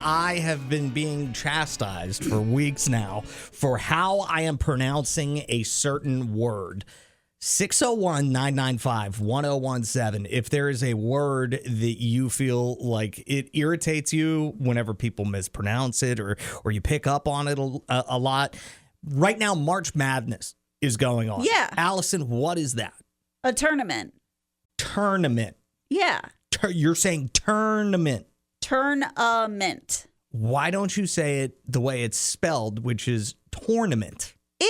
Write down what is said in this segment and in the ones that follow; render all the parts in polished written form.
I have been being chastised for weeks now for how I am pronouncing a certain word. 601-995-1017. If there is a word that you feel like it irritates you whenever people mispronounce it or you pick up on it a lot. Right now, March Madness is going on. Yeah. Allison, what is that? A tournament. Tournament. Yeah. You're saying tournament. Tournament. Why don't you say it the way it's spelled, which is tournament? Ew.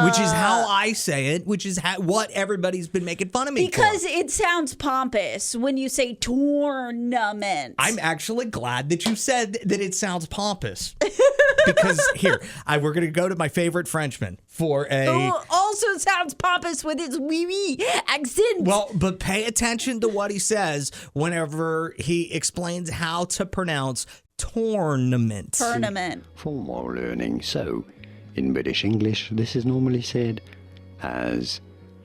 Which is how I say it, which is what everybody's been making fun of me because for. it sounds pompous when you say tournament. I'm actually glad that you said that it sounds pompous. Because here, we're going to go to my favorite Frenchman for a... Who also sounds pompous with his wee accent. Well, but pay attention to what he says whenever he explains how to pronounce tournament. Tournament. For more learning, so in British English, this is normally said as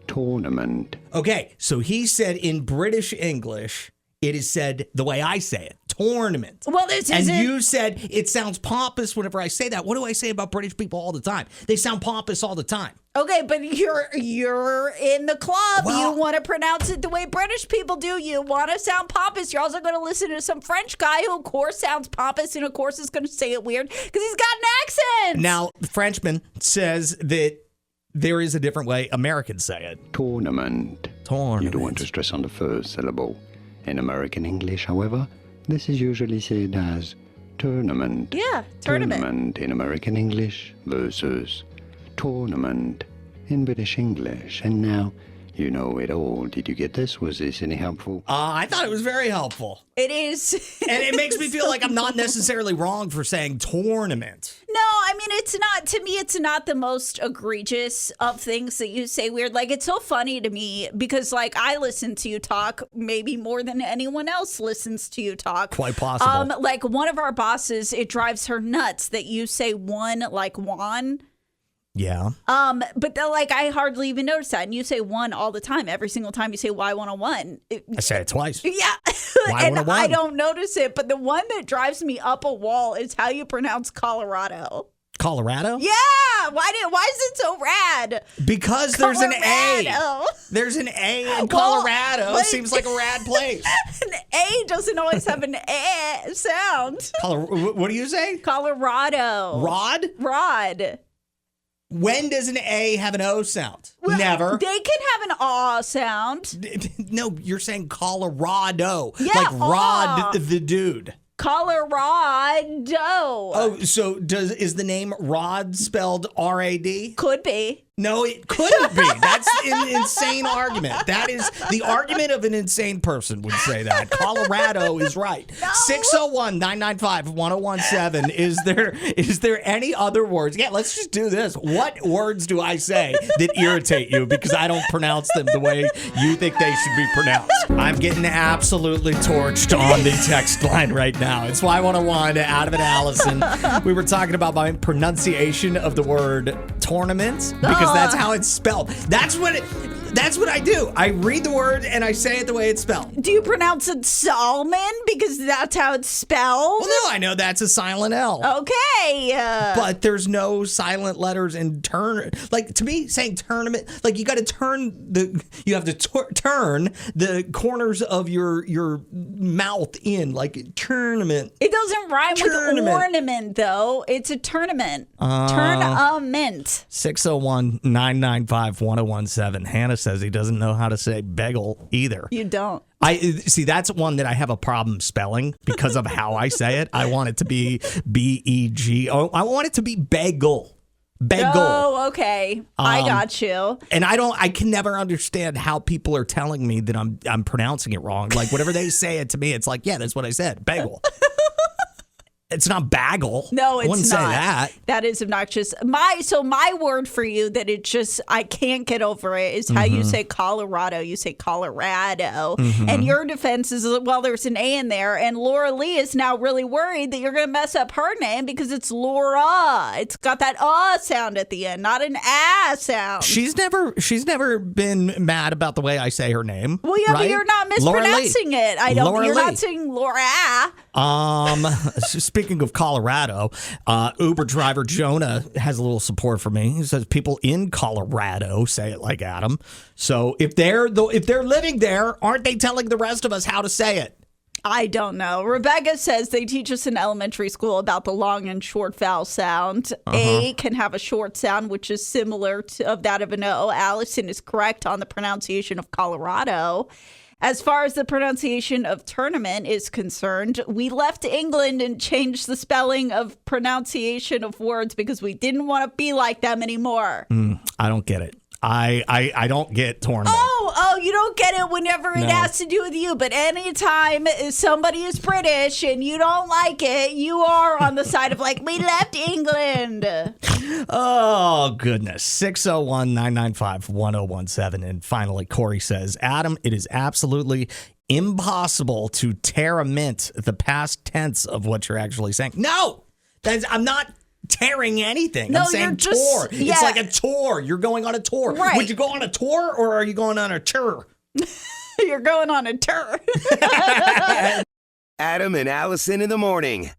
tournament. Okay, so he said in British English, it is said the way I say it, tournament. Well, this and isn't... you said it sounds pompous whenever I say that. What do I say about British people all the time? They sound pompous all the time. Okay, but you're in the club. Well, you want to pronounce it the way British people do. You want to sound pompous. You're also going to listen to some French guy who, of course, sounds pompous and, of course, is going to say it weird because he's got an accent. Now, the Frenchman says that there is a different way Americans say it. Tournament. Tournament. You don't want to stress on the first syllable. In American English, however, this is usually said as tournament. Yeah, tournament. Tournament in American English versus tournament in British English. And now you know it all. Did you get this? Was this any helpful? I thought it was very helpful. It is. And it makes me feel like I'm not necessarily wrong for saying tournament. No, I mean, it's not, to me, it's not the most egregious of things that you say weird. Like, it's so funny to me because, like, I listen to you talk maybe more than anyone else listens to you talk. Quite possible. Like, one of our bosses, it drives her nuts that you say one like one. Yeah. But like, I hardly even notice that. And you say one all the time. Every single time you say Y101. I say it twice. Yeah. And I don't notice it. But the one that drives me up a wall is how you pronounce Colorado. Colorado? Yeah. Why is it so rad? Because Colorado. there's an A. There's an A in Colorado. Well, Seems like a rad place. An A doesn't always have an A sound. What do you say? Colorado. Rod. When does an A have an O sound? Well, Never. They can have an aw sound. No, you're saying Colorado. Yeah, like Rod aw. the dude. Colorado. Oh, so is the name Rod spelled R-A-D? Could be. No, it couldn't be. That's an insane argument. That is the argument of an insane person would say that. Colorado is right. No. 601-995-1017. Is there any other words? Yeah, let's just do this. What words do I say that irritate you because I don't pronounce them the way you think they should be pronounced? I'm getting absolutely torched on the text line right now. It's Y101 Adam and Allison. We were talking about my pronunciation of the word tournament because that's how it's spelled. That's what I do. I read the word and I say it the way it's spelled. Do you pronounce it Salmon because that's how it's spelled? Well, no, I know that's a silent L. Okay. But there's no silent letters in turn. Like, to me, saying tournament, like you got to turn turn the corners of your mouth in, like tournament. It doesn't rhyme with ornament, though. It's a tournament. Tournament. 601-995-1017. Hannah says he doesn't know how to say bagel either. You don't. I see. That's one that I have a problem spelling because of how I say it. I want it to be B-E-G. Oh, I want it to be bagel. Bagel. Oh, okay. I got you. And I can never understand how people are telling me that I'm pronouncing it wrong. Like, whatever they say it to me, it's like, yeah, that's what I said. Bagel. It's not bagel. No, it's I wouldn't not. say that. That is obnoxious. My word for you that it just I can't get over it is how you say Colorado. You say Colorado, and your defense is well, there's an A in there, and Laura Lee is now really worried that you're going to mess up her name because it's Laura. It's got that sound at the end, not an sound. She's never been mad about the way I say her name. Well, yeah, right? but you're not mispronouncing it. I don't. Laura You're Lee. not saying Laura. Speaking of Colorado, Uber driver Jonah has a little support for me. He says people in Colorado say it like Adam. So if they're living there, aren't they telling the rest of us how to say it? I don't know. Rebecca says they teach us in elementary school about the long and short vowel sound. A can have a short sound, which is similar to that of an O. Allison is correct on the pronunciation of Colorado. As far as the pronunciation of tournament is concerned, we left England and changed the spelling of pronunciation of words because we didn't want to be like them anymore. I don't get it. I don't get tournament. Oh, you don't get it whenever it has to do with you. But anytime somebody is British and you don't like it, you are on the side of like, we left England. Oh, goodness. 601-995-1017. And finally, Corey says, Adam, it is absolutely impossible to tear a mint the past tense of what you're actually saying. No, I'm not tearing anything. No, I'm saying you're just, tour. yeah. It's like a tour. You're going on a tour. Right. Would you go on a tour or are you going on a tour? You're going on a tour. Adam and Allison in the morning.